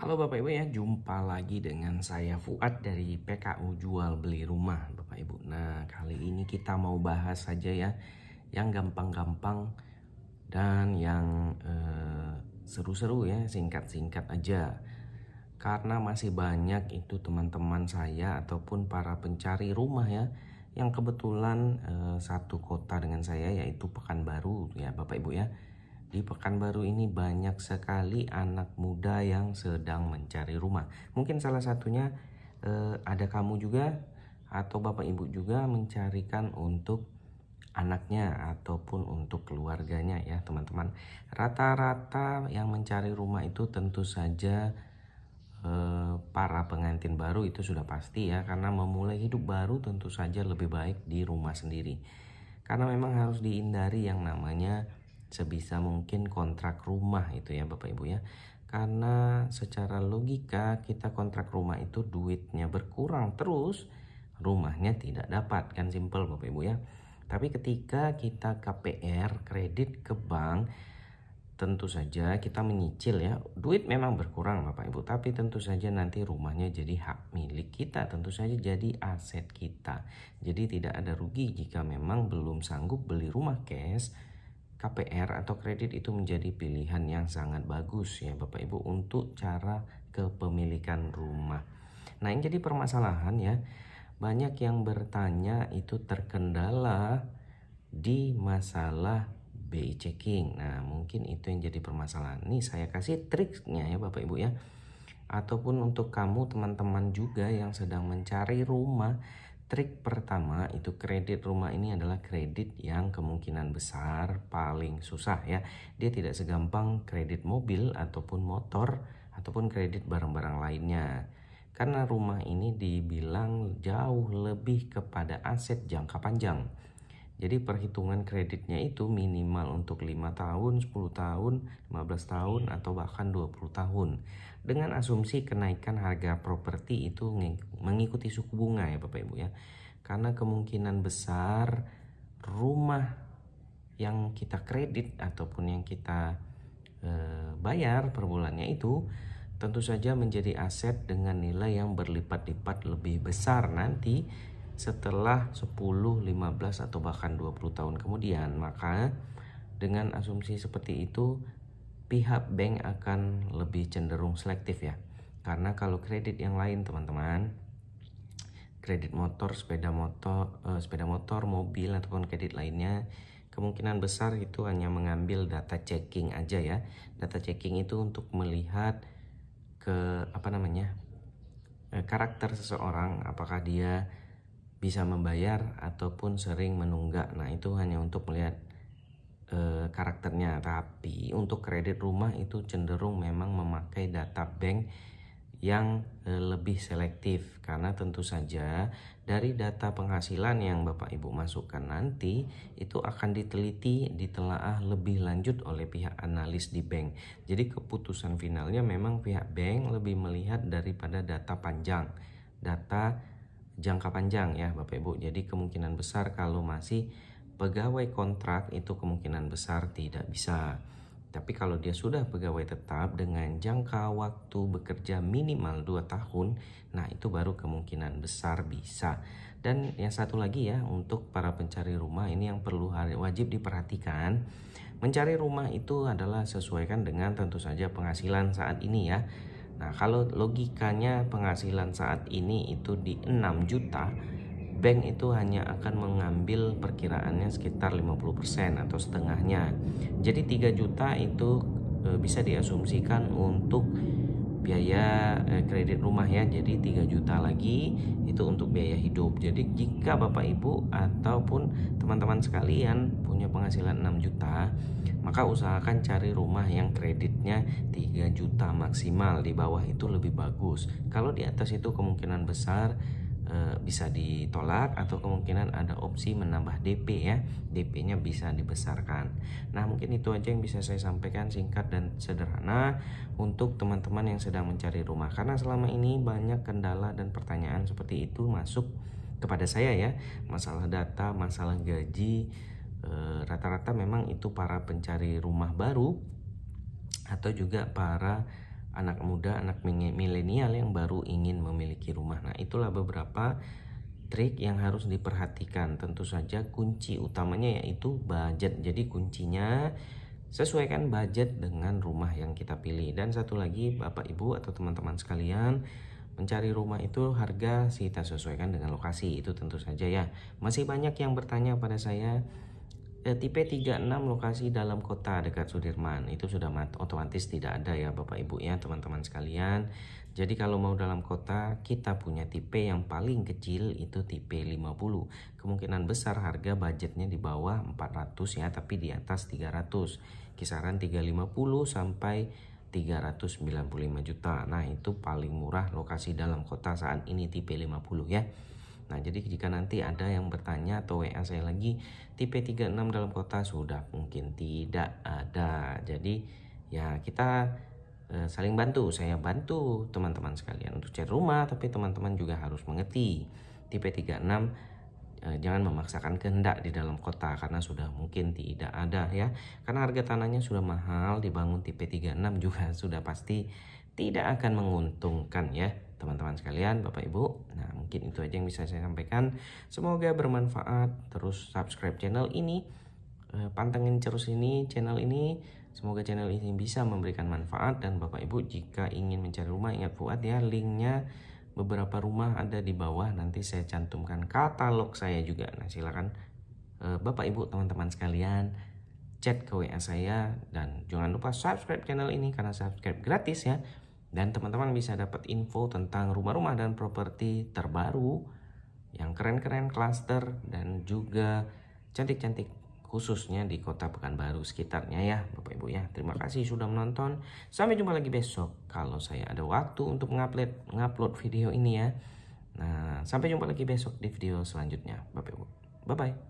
Halo Bapak Ibu ya, jumpa lagi dengan saya Fuad dari PKU Jual Beli Rumah Bapak Ibu. Nah, kali ini kita mau bahas saja ya yang gampang-gampang dan yang seru-seru ya, singkat-singkat aja. Karena masih banyak itu teman-teman saya ataupun para pencari rumah ya yang kebetulan satu kota dengan saya, yaitu Pekanbaru ya Bapak Ibu ya. Di Pekanbaru ini banyak sekali anak muda yang sedang mencari rumah. Mungkin salah satunya ada kamu juga atau Bapak Ibu juga mencarikan untuk anaknya ataupun untuk keluarganya ya teman-teman. Rata-rata yang mencari rumah itu tentu saja para pengantin baru, itu sudah pasti ya, karena memulai hidup baru tentu saja lebih baik di rumah sendiri. Karena memang harus dihindari yang namanya sebisa mungkin kontrak rumah itu ya Bapak Ibu ya. Karena secara logika kita kontrak rumah itu duitnya berkurang terus, rumahnya tidak dapat, kan simple Bapak Ibu ya. Tapi ketika kita KPR, kredit ke bank, tentu saja kita menyicil ya, duit memang berkurang Bapak Ibu, tapi tentu saja nanti rumahnya jadi hak milik kita, tentu saja jadi aset kita. Jadi tidak ada rugi jika memang belum sanggup beli rumah cash. KPR atau kredit itu menjadi pilihan yang sangat bagus ya Bapak Ibu untuk cara kepemilikan rumah. Nah, yang jadi permasalahan ya, banyak yang bertanya itu terkendala di masalah BI checking. Nah, mungkin itu yang jadi permasalahan. Nih saya kasih triknya ya Bapak Ibu ya. Ataupun untuk kamu teman-teman juga yang sedang mencari rumah, trik pertama itu kredit rumah ini adalah kredit yang kemungkinan besar paling susah ya. Dia tidak segampang kredit mobil ataupun motor ataupun kredit barang-barang lainnya. Karena rumah ini dibilang jauh lebih kepada aset jangka panjang. Jadi perhitungan kreditnya itu minimal untuk 5 tahun, 10 tahun, 15 tahun, atau bahkan 20 tahun. Dengan asumsi kenaikan harga properti itu mengikuti suku bunga ya Bapak Ibu ya. Karena kemungkinan besar rumah yang kita kredit ataupun yang kita bayar per bulannya itu tentu saja menjadi aset dengan nilai yang berlipat-lipat lebih besar nanti setelah 10, 15 atau bahkan 20 tahun kemudian. Maka dengan asumsi seperti itu, pihak bank akan lebih cenderung selektif ya. Karena kalau kredit yang lain teman-teman, kredit motor, sepeda motor, mobil ataupun kredit lainnya, kemungkinan besar itu hanya mengambil data checking aja ya. Data checking itu untuk melihat ke karakter seseorang, apakah dia bisa membayar ataupun sering menunggak. Nah, itu hanya untuk melihat karakternya. Tapi untuk kredit rumah itu cenderung memang memakai data bank yang lebih selektif, karena tentu saja dari data penghasilan yang Bapak Ibu masukkan nanti itu akan diteliti, ditelaah lebih lanjut oleh pihak analis di bank. Jadi keputusan finalnya memang pihak bank lebih melihat daripada data panjang, data jangka panjang ya Bapak Ibu. Jadi kemungkinan besar kalau masih pegawai kontrak itu kemungkinan besar tidak bisa. Tapi kalau dia sudah pegawai tetap dengan jangka waktu bekerja minimal 2 tahun, nah itu baru kemungkinan besar bisa. Dan yang satu lagi ya, untuk para pencari rumah ini yang perlu wajib diperhatikan. Mencari rumah itu adalah sesuaikan dengan tentu saja penghasilan saat ini ya. Nah, kalau logikanya penghasilan saat ini itu di 6 juta, bank itu hanya akan mengambil perkiraannya sekitar 50% atau setengahnya. Jadi 3 juta itu bisa diasumsikan untuk biaya kredit rumah ya. Jadi 3 juta lagi itu untuk biaya hidup. Jadi jika Bapak Ibu ataupun teman-teman sekalian punya penghasilan 6 juta, maka usahakan cari rumah yang kreditnya 3 juta maksimal. Di bawah itu lebih bagus. Kalau di atas itu kemungkinan besar bisa ditolak atau kemungkinan ada opsi menambah DP ya. DP-nya bisa dibesarkan. Nah, mungkin itu aja yang bisa saya sampaikan, singkat dan sederhana untuk teman-teman yang sedang mencari rumah. Karena selama ini banyak kendala dan pertanyaan seperti itu masuk kepada saya ya. Masalah data, masalah gaji, rata-rata memang itu para pencari rumah baru atau juga para anak muda, anak milenial yang baru ingin memiliki rumah. Nah, itulah beberapa trik yang harus diperhatikan. Tentu saja kunci utamanya yaitu budget. Jadi kuncinya sesuaikan budget dengan rumah yang kita pilih. Dan satu lagi, Bapak Ibu atau teman-teman sekalian, mencari rumah itu harga kita sesuaikan dengan lokasi. Itu tentu saja ya. Masih banyak yang bertanya pada saya, tipe 36 lokasi dalam kota dekat Sudirman. Itu sudah otomatis tidak ada ya Bapak Ibu ya teman-teman sekalian. Jadi kalau mau dalam kota, kita punya tipe yang paling kecil itu tipe 50. Kemungkinan besar harga budgetnya di bawah 400 ya, tapi di atas 300. Kisaran 350 sampai 395 juta. Nah, itu paling murah lokasi dalam kota saat ini tipe 50 ya. Nah, jadi jika nanti ada yang bertanya atau WA saya lagi, tipe 36 dalam kota sudah mungkin tidak ada. Jadi ya kita saling bantu. Saya bantu teman-teman sekalian untuk cari rumah, tapi teman-teman juga harus mengerti tipe 36 jangan memaksakan kehendak di dalam kota karena sudah mungkin tidak ada ya. Karena harga tanahnya sudah mahal, dibangun tipe 36 juga sudah pasti tidak akan menguntungkan ya teman-teman sekalian, Bapak Ibu. Nah, mungkin itu aja yang bisa saya sampaikan. Semoga bermanfaat. Terus subscribe channel ini, pantengin terus ini channel ini. Semoga channel ini bisa memberikan manfaat. Dan Bapak Ibu jika ingin mencari rumah, ingat Fuad ya, linknya beberapa rumah ada di bawah, nanti saya cantumkan katalog saya juga. Nah, silakan Bapak Ibu teman-teman sekalian chat ke WA saya, dan jangan lupa subscribe channel ini karena subscribe gratis ya. Dan teman-teman bisa dapat info tentang rumah-rumah dan properti terbaru yang keren-keren, klaster dan juga cantik-cantik, khususnya di kota Pekanbaru sekitarnya ya Bapak Ibu ya. Terima kasih sudah menonton. Sampai jumpa lagi besok kalau saya ada waktu untuk mengupload video ini ya. Nah, sampai jumpa lagi besok di video selanjutnya Bapak Ibu. Bye bye.